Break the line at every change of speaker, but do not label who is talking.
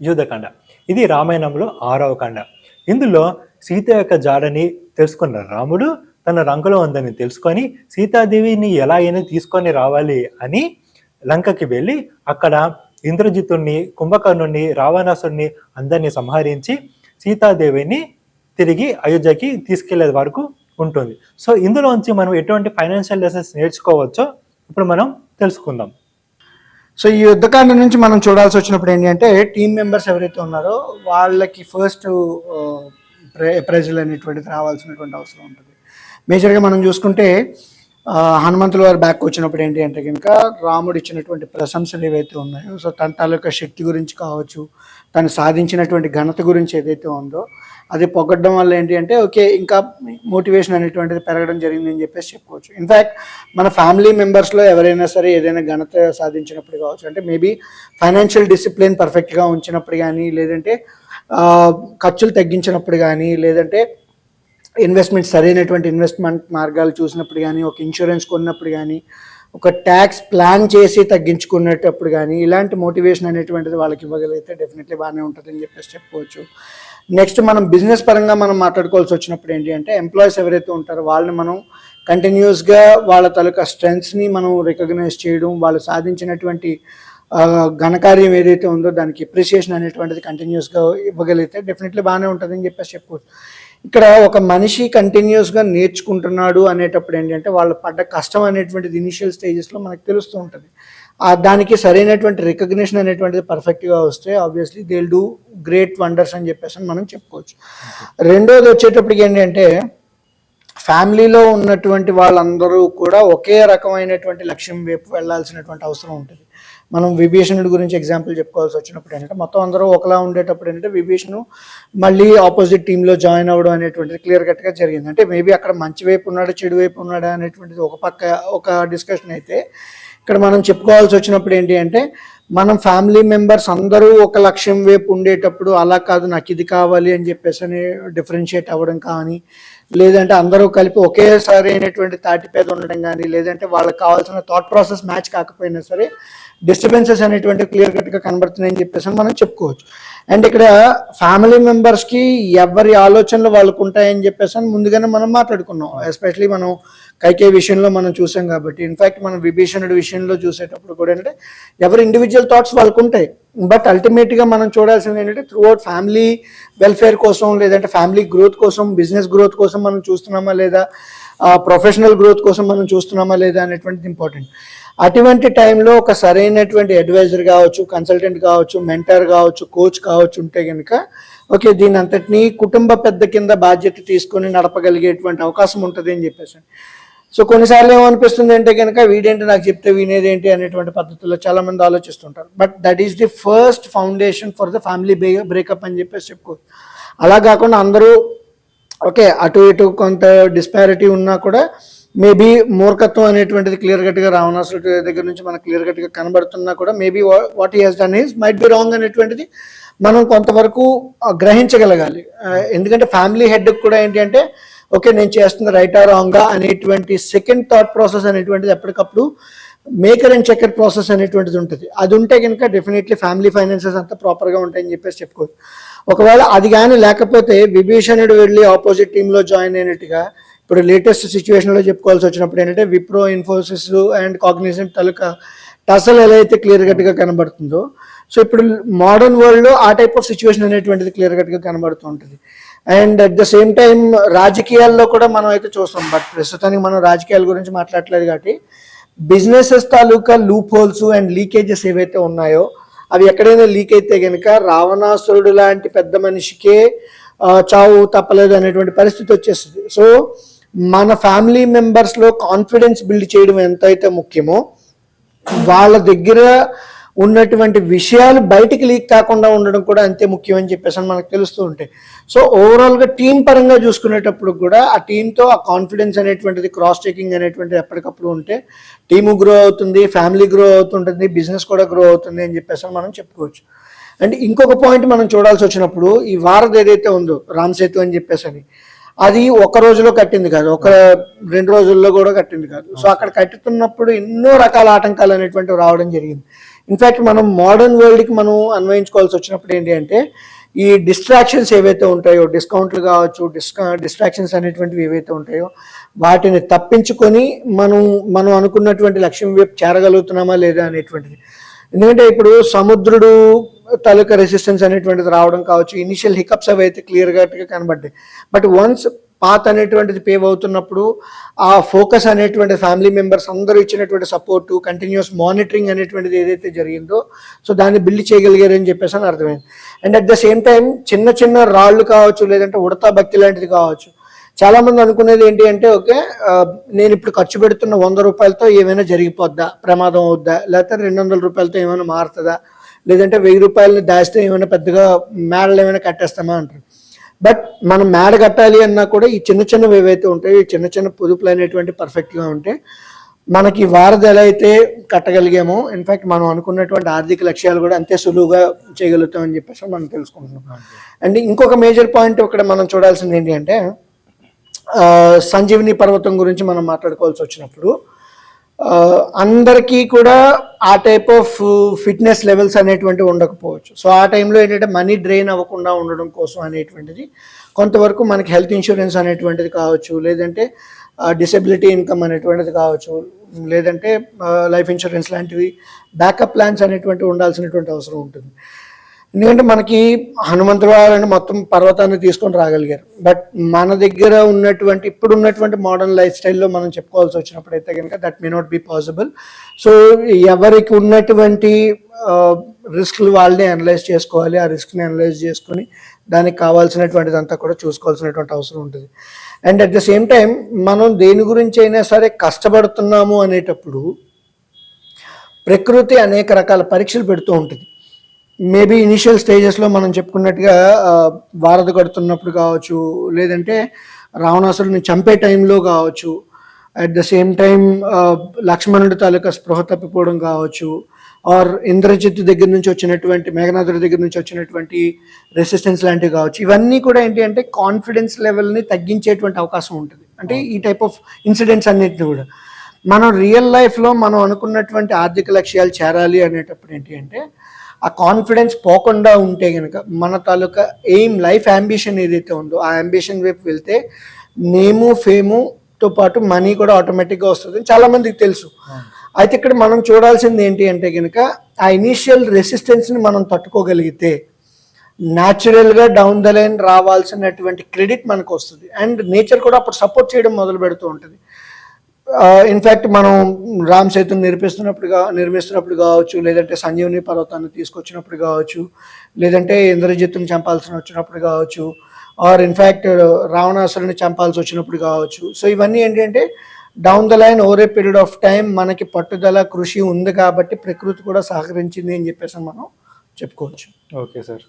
యుద్ధకాండ. ఇది రామాయణంలో 6వ కాండ. ఇందులో సీత యొక్క జాడని తెలుసుకున్న రాముడు తన రంకులో ఉందని తెలుసుకొని సీతాదేవిని ఎలా అయినా తీసుకొని రావాలి అని లంకకి వెళ్ళి అక్కడ ఇంద్రజిత్తుని, కుంభకర్ణుని, రావణాసుడిని అందరినీ సంహరించి సీతాదేవిని తిరిగి అయోధ్యకి తీసుకెళ్లే వరకు ఉంటుంది. సో ఇందులోంచి మనం ఎటువంటి ఫైనాన్షియల్ లెసన్స్ నేర్చుకోవచ్చో ఇప్పుడు మనం తెలుసుకుందాం.
సో ఈ యుద్ధకాండ నుంచి మనం చూడాల్సి వచ్చినప్పుడు ఏంటి అంటే, టీమ్ మెంబర్స్ ఎవరైతే ఉన్నారో వాళ్ళకి ఫస్ట్ ప్రైజులు అనేటువంటిది రావాల్సినటువంటి అవసరం ఉంటుంది. మేజర్గా మనం చూసుకుంటే హనుమంతుల వారి బ్యాక్ వచ్చినప్పుడు ఏంటి అంటే కనుక రాముడు ఇచ్చినటువంటి ప్రశంసలు ఏవైతే ఉన్నాయో, సో తన తాలూకా శక్తి గురించి కావచ్చు, తను సాధించినటువంటి ఘనత గురించి ఏదైతే ఉందో అది పొగడ్డం వల్ల ఏంటి అంటే ఓకే ఇంకా మోటివేషన్ అనేటువంటిది పెరగడం జరిగిందని చెప్పేసి చెప్పుకోవచ్చు. ఇన్ఫ్యాక్ట్ మన ఫ్యామిలీ మెంబర్స్లో ఎవరైనా సరే ఏదైనా ఘనత సాధించినప్పుడు కావచ్చు, అంటే మేబీ ఫైనాన్షియల్ డిసిప్లిన్ పర్ఫెక్ట్గా ఉంచినప్పుడు కానీ, లేదంటే ఖర్చులు తగ్గించినప్పుడు కానీ, లేదంటే ఇన్వెస్ట్మెంట్ సరైనటువంటి ఇన్వెస్ట్మెంట్ మార్గాలు చూసినప్పుడు కానీ, ఒక ఇన్సూరెన్స్ కొన్నప్పుడు కానీ, ఒక ట్యాక్స్ ప్లాన్ చేసి తగ్గించుకునేటప్పుడు కానీ, ఇలాంటి మోటివేషన్ అనేటువంటిది వాళ్ళకి ఇవ్వగలిగితే డెఫినెట్లీ బాగానే ఉంటుందని చెప్పేసి చెప్పుకోవచ్చు. నెక్స్ట్ మనం బిజినెస్ పరంగా మనం మాట్లాడుకోవాల్సి వచ్చినప్పుడు ఏంటి అంటే, ఎంప్లాయీస్ ఎవరైతే ఉంటారో వాళ్ళని మనం కంటిన్యూస్గా వాళ్ళ తాలూకా స్ట్రెంగ్స్ని మనం రికగ్నైజ్ చేయడం, వాళ్ళు సాధించినటువంటి ఘనకార్యం ఏదైతే ఉందో దానికి అప్రిసియేషన్ అనేటువంటిది కంటిన్యూస్గా ఇవ్వగలిగితే డెఫినెట్లీ బాగానే ఉంటుందని చెప్పేసి చెప్పుకోవచ్చు. ఇక్కడ ఒక మనిషి కంటిన్యూస్గా నేర్చుకుంటున్నాడు అనేటప్పుడు ఏంటంటే వాళ్ళు పడ్డ కష్టం అనేటువంటిది ఇనిషియల్ స్టేజెస్లో మనకు తెలుస్తూ ఉంటుంది. దానికి సరైనటువంటి రికగ్నిషన్ అనేటువంటిది పర్ఫెక్ట్గా వస్తే obviously they will do great wonders అని చెప్పేసి మనం చెప్పుకోవచ్చు. రెండోది వచ్చేటప్పటికి ఏంటంటే, ఫ్యామిలీలో ఉన్నటువంటి వాళ్ళందరూ కూడా ఒకే రకమైనటువంటి లక్ష్యం వైపు వెళ్ళాల్సినటువంటి అవసరం ఉంటుంది. మనం విభీషణుడి గురించి ఎగ్జాంపుల్ చెప్పుకోవాల్సి వచ్చినప్పుడు ఏంటంటే, మొత్తం అందరూ ఒకలా ఉండేటప్పుడు ఏంటంటే విభీషణు మళ్ళీ ఆపోజిట్ టీంలో జాయిన్ అవ్వడం అనేటువంటిది క్లియర్ కట్గా జరిగింది. అంటే మేబీ అక్కడ మంచి వైపు ఉన్నాడా చెడు వైపు ఉన్నాడా అనేటువంటిది ఒక డిస్కషన్ అయితే, ఇక్కడ మనం చెప్పుకోవాల్సి వచ్చినప్పుడు ఏంటి అంటే, మనం ఫ్యామిలీ మెంబర్స్ అందరూ ఒక లక్ష్యం వైపు ఉండేటప్పుడు అలా కాదు నాకు ఇది కావాలి అని చెప్పేసి డిఫరెన్షియేట్ అవ్వడం కానీ, లేదంటే అందరూ కలిపి ఒకేసారి అయినటువంటి తాటిపేద ఉండడం కానీ, లేదంటే వాళ్ళకి కావాల్సిన థాట్ ప్రాసెస్ మ్యాచ్ కాకపోయినా సరే డిస్టర్బెన్సెస్ అనేటువంటి క్లియర్ కట్గా కనబడుతున్నాయని చెప్పేసి మనం చెప్పుకోవచ్చు. అండ్ ఇక్కడ ఫ్యామిలీ మెంబర్స్కి ఎవరి ఆలోచనలు వాళ్ళకు ఉంటాయని చెప్పేసి ముందుగానే మనం మాట్లాడుకున్నాం. ఎస్పెషలీ మనం కైకేయి విషయంలో మనం చూసాం కాబట్టి. ఇన్ఫ్యాక్ట్ మనం విభీషణుడి విషయంలో చూసేటప్పుడు కూడా ఏంటంటే ఎవరి ఇండివిజువల్ థాట్స్ వాళ్ళకు ఉంటాయి. బట్ అల్టిమేట్గా మనం చూడాల్సింది ఏంటంటే త్రూఅవుట్ ఫ్యామిలీ వెల్ఫేర్ కోసం, లేదంటే ఫ్యామిలీ గ్రోత్ కోసం, బిజినెస్ గ్రోత్ కోసం మనం చూస్తున్నామా లేదా, ప్రొఫెషనల్ గ్రోత్ కోసం మనం చూస్తున్నామా లేదా అనేటువంటిది ఇంపార్టెంట్. అటువంటి టైంలో ఒక సరైనటువంటి అడ్వైజర్ కావచ్చు, కన్సల్టెంట్ కావచ్చు, మెంటర్ కావచ్చు, కోచ్ కావచ్చు ఉంటే కనుక ఓకే దీని అంతటినీ కుటుంబ పెద్ద కింద బాధ్యత తీసుకొని నడపగలిగేటువంటి అవకాశం ఉంటుంది అని చెప్పేసి. సో కొన్నిసార్లు ఏమనిపిస్తుంది అంటే కనుక వీడేంటి నాకు చెప్తే వినేదేంటి అనేటువంటి పద్ధతుల్లో చాలామంది ఆలోచిస్తుంటారు. But that is the first foundation for the family breakup అని చెప్పేసి చెప్పుకోవచ్చు. అలా కాకుండా అందరూ ఓకే అటు ఇటు కొంత డిస్పారిటీ ఉన్నా కూడా మేబీ మూర్ఖత్వం అనేటువంటిది క్లియర్ కట్గా రావణాసురుడి దగ్గర నుంచి మనకు క్లియర్ కట్గా కనబడుతున్నా కూడా maybe what he has done is might be wrong అనేటువంటిది మనం కొంతవరకు గ్రహించగలగాలి. ఎందుకంటే ఫ్యామిలీ హెడ్కి కూడా ఏంటి అంటే ఓకే నేను చేస్తుంది రైటా రాంగా అనేటువంటి సెకండ్ థాట్ ప్రాసెస్ అనేటువంటిది ఎప్పటికప్పుడు మేకర్ అండ్ చెక్కర్ ప్రాసెస్ అనేటువంటిది ఉంటుంది. అది ఉంటే కనుక డెఫినెట్లీ ఫ్యామిలీ ఫైనాన్సెస్ అంతా ప్రాపర్గా ఉంటాయని చెప్పేసి చెప్పుకోవచ్చు. ఒకవేళ అది కానీ లేకపోతే విభీషణుడు వెళ్ళి ఆపోజిట్ టీంలో జాయిన్ అయినట్టుగా ఇప్పుడు లేటెస్ట్ సిచ్యువేషన్లో చెప్పుకోవాల్సి వచ్చినప్పుడు ఏంటంటే Wipro, Infosys and Cognizant taluka tussle ఎలా అయితే క్లియర్ కట్గా కనబడుతుందో, సో ఇప్పుడు మోడర్న్ వరల్డ్లో ఆ టైప్ ఆఫ్ సిచ్యువేషన్ అనేటువంటిది క్లియర్ కట్గా కనబడుతూ ఉంటుంది. And at the same time రాజకీయాల్లో కూడా మనం అయితే చూస్తాం. బట్ ప్రస్తుతానికి మనం రాజకీయాల గురించి మాట్లాడలేదు కాబట్టి businesses taluka loop holes and leakages ఏవైతే ఉన్నాయో అవి ఎక్కడైనా లీక్ అయితే కనుక రావణాసురుడు లాంటి పెద్ద మనిషికే చావు తప్పలేదు అనేటువంటి పరిస్థితి వచ్చేస్తుంది. సో మన ఫ్యామిలీ మెంబర్స్లో కాన్ఫిడెన్స్ బిల్డ్ చేయడం ఎంతైతే ముఖ్యమో వాళ్ళ దగ్గర ఉన్నటువంటి విషయాలు బయటికి లీక్ కాకుండా ఉండడం కూడా అంతే ముఖ్యం అని చెప్పేసి మనకు తెలుస్తూ ఉంటాయి. సో ఓవరాల్గా టీం పరంగా చూసుకునేటప్పుడు కూడా ఆ టీంతో ఆ కాన్ఫిడెన్స్ అనేటువంటిది, క్రాస్ చెకింగ్ అనేటువంటిది ఎప్పటికప్పుడు ఉంటే టీము గ్రో అవుతుంది, ఫ్యామిలీ గ్రో అవుతుంటుంది, బిజినెస్ కూడా గ్రో అవుతుంది అని చెప్పేసి మనం చెప్పుకోవచ్చు. అండ్ ఇంకొక పాయింట్ మనం చూడాల్సి వచ్చినప్పుడు ఈ వారధి ఏదైతే ఉందో రామ్ సేతు అని చెప్పేసి అది ఒక రోజులో కట్టింది కాదు, ఒక 2 రోజుల్లో కూడా కట్టింది కాదు. సో అక్కడ కట్టుతున్నప్పుడు ఎన్నో రకాల ఆటంకాలు అనేటువంటివి రావడం జరిగింది. ఇన్ఫ్యాక్ట్ మనం మోడర్న్ వరల్డ్కి మనం అన్వయించుకోవాల్సి వచ్చినప్పుడు ఏంటి అంటే ఈ డిస్ట్రాక్షన్స్ ఏవైతే ఉంటాయో, డిస్కౌంట్లు కావచ్చు, డిస్ట్రాక్షన్స్ అనేటువంటివి ఏవైతే ఉంటాయో వాటిని తప్పించుకొని మనం అనుకున్నటువంటి లక్ష్యం వైపు చేరగలుగుతున్నామా లేదా అనేటువంటిది. ఎందుకంటే ఇప్పుడు సముద్రుడు తాలూకా రెసిస్టెన్స్ అనేటువంటిది రావడం కావచ్చు, ఇనిషియల్ హికప్స్ అవి అయితే క్లియర్గా కనబడ్డాయి. బట్ వన్స్ పాత్ అనేటువంటిది పేవ్ అవుతున్నప్పుడు ఆ ఫోకస్ అనేటువంటి ఫ్యామిలీ మెంబర్స్ అందరూ ఇచ్చినటువంటి సపోర్టు, కంటిన్యూస్ మానిటరింగ్ అనేటువంటిది ఏదైతే జరిగిందో సో దాన్ని బిల్డ్ చేయగలిగారని చెప్పేసి అని అర్థమైంది. And at the same time చిన్న చిన్న రాళ్ళు కావచ్చు, లేదంటే ఉడతా భక్తి లాంటిది కావచ్చు. చాలామంది అనుకునేది ఏంటి అంటే ఓకే, నేను ఇప్పుడు ఖర్చు పెడుతున్న 100 రూపాయలతో ఏమైనా జరిగిపోద్దా, ప్రమాదం అవుద్దా, లేకపోతే 200 రూపాయలతో ఏమైనా మారుతుందా, లేదంటే 1000 రూపాయలని దాచితే ఏమైనా పెద్దగా మేడలు ఏమైనా కట్టేస్తామా అంటారు. బట్ మనం మేడ కట్టాలి అన్నా కూడా ఈ చిన్న చిన్నవి ఏవైతే ఉంటాయో, ఈ చిన్న చిన్న పొదుపులు అనేటువంటి పర్ఫెక్ట్గా ఉంటే మనకి వారధి ఎలా అయితే కట్టగలిగామో ఇన్ఫ్యాక్ట్ మనం అనుకున్నటువంటి ఆర్థిక లక్ష్యాలు కూడా అంతే సులువుగా చేయగలుగుతాం అని చెప్పేసి మనం తెలుసుకుంటున్నాం. అండ్ ఇంకొక మేజర్ పాయింట్ ఇక్కడ మనం చూడాల్సింది ఏంటి అంటే సంజీవిని పర్వతం గురించి మనం మాట్లాడుకోవాల్సి వచ్చినప్పుడు అందరికీ కూడా ఆ టైప్ ఆఫ్ ఫిట్నెస్ లెవెల్స్ అనేటువంటివి ఉండకపోవచ్చు. సో ఆ టైంలో ఏంటంటే మనీ డ్రైన్ అవ్వకుండా ఉండడం కోసం అనేటువంటిది కొంతవరకు మనకి హెల్త్ ఇన్సూరెన్స్ అనేటువంటిది కావచ్చు, లేదంటే డిసెబిలిటీ ఇన్కమ్ అనేటువంటిది కావచ్చు, లేదంటే లైఫ్ ఇన్సూరెన్స్ లాంటివి బ్యాకప్ ప్లాన్స్ అనేటువంటివి ఉండాల్సినటువంటి అవసరం ఉంటుంది. ఎందుకంటే మనకి హనుమంతుడు వారు మొత్తం పర్వతాన్ని తీసుకొని రాగలిగారు. బట్ మన దగ్గర ఉన్నటువంటి ఇప్పుడు ఉన్నటువంటి మోడర్న్ లైఫ్ స్టైల్లో మనం చెప్పుకోవాల్సి వచ్చినప్పుడు అయితే కనుక that may not be possible. So ఎవరికి ఉన్నటువంటి రిస్క్లు వాళ్ళని అనలైజ్ చేసుకోవాలి, ఆ రిస్క్ని అనలైజ్ చేసుకొని దానికి కావాల్సినటువంటిది అంతా కూడా చూసుకోవాల్సినటువంటి అవసరం ఉంటుంది. And at the same time మనం దేని గురించి అయినా సరే కష్టపడుతున్నాము అనేటప్పుడు ప్రకృతి అనేక రకాల పరీక్షలు పెడుతూ ఉంటుంది. మేబీ ఇనిషియల్ స్టేజెస్లో మనం చెప్పుకున్నట్టుగా వారధి కడుతున్నప్పుడు కావచ్చు, లేదంటే రావణాసురుని చంపే టైంలో కావచ్చు, అట్ ద సేమ్ టైం లక్ష్మణుడి తాలూకా స్పృహ తప్పిపోవడం కావచ్చు, ఆర్ ఇంద్రజిత్ దగ్గర నుంచి వచ్చినటువంటి, మేఘనాథుడి దగ్గర నుంచి వచ్చినటువంటి రెసిస్టెన్స్ లాంటివి కావచ్చు. ఇవన్నీ కూడా ఏంటి అంటే కాన్ఫిడెన్స్ లెవెల్ని తగ్గించేటువంటి అవకాశం ఉంటుంది. అంటే ఈ టైప్ ఆఫ్ ఇన్సిడెంట్స్ అన్నిటిని కూడా మనం రియల్ లైఫ్లో మనం అనుకున్నటువంటి ఆర్థిక లక్ష్యాలు చేరాలి అనేటప్పుడు ఏంటి అంటే ఆ కాన్ఫిడెన్స్ పోకుండా ఉంటే కనుక మన తాలూకా ఎయిమ్, లైఫ్ అంబిషన్ ఏదైతే ఉందో ఆ అంబిషన్ వైపు వెళ్తే నేము ఫేముతో పాటు మనీ కూడా ఆటోమేటిక్గా వస్తుంది చాలామందికి తెలుసు. అయితే ఇక్కడ మనం చూడాల్సింది ఏంటి అంటే కనుక ఆ ఇనీషియల్ రెసిస్టెన్స్ని మనం తట్టుకోగలిగితే న్యాచురల్గా డౌన్ ద లైన్ రావాల్సినటువంటి క్రెడిట్ మనకు వస్తుంది. అండ్ నేచర్ కూడా అప్పుడు సపోర్ట్ చేయడం మొదలు పెడుతూ ఉంటుంది. ఇన్ఫ్యాక్ట్ మనం రామ్ సేతుని నిర్మిస్తున్నప్పుడు కావచ్చు, లేదంటే సంజీవని పర్వతాన్ని తీసుకొచ్చినప్పుడు కావచ్చు, లేదంటే ఇంద్రజిత్తుని చంపాల్సి వచ్చినప్పుడు కావచ్చు, ఆర్ ఇన్ఫ్యాక్ట్ రావణాసురుని చంపాల్సి వచ్చినప్పుడు కావచ్చు. సో ఇవన్నీ ఏంటంటే down the line over a period of time మనకి పట్టుదల, కృషి ఉంది కాబట్టి ప్రకృతి కూడా సహకరించింది అని చెప్పేసి మనం చెప్పుకోవచ్చు.
Okay sir.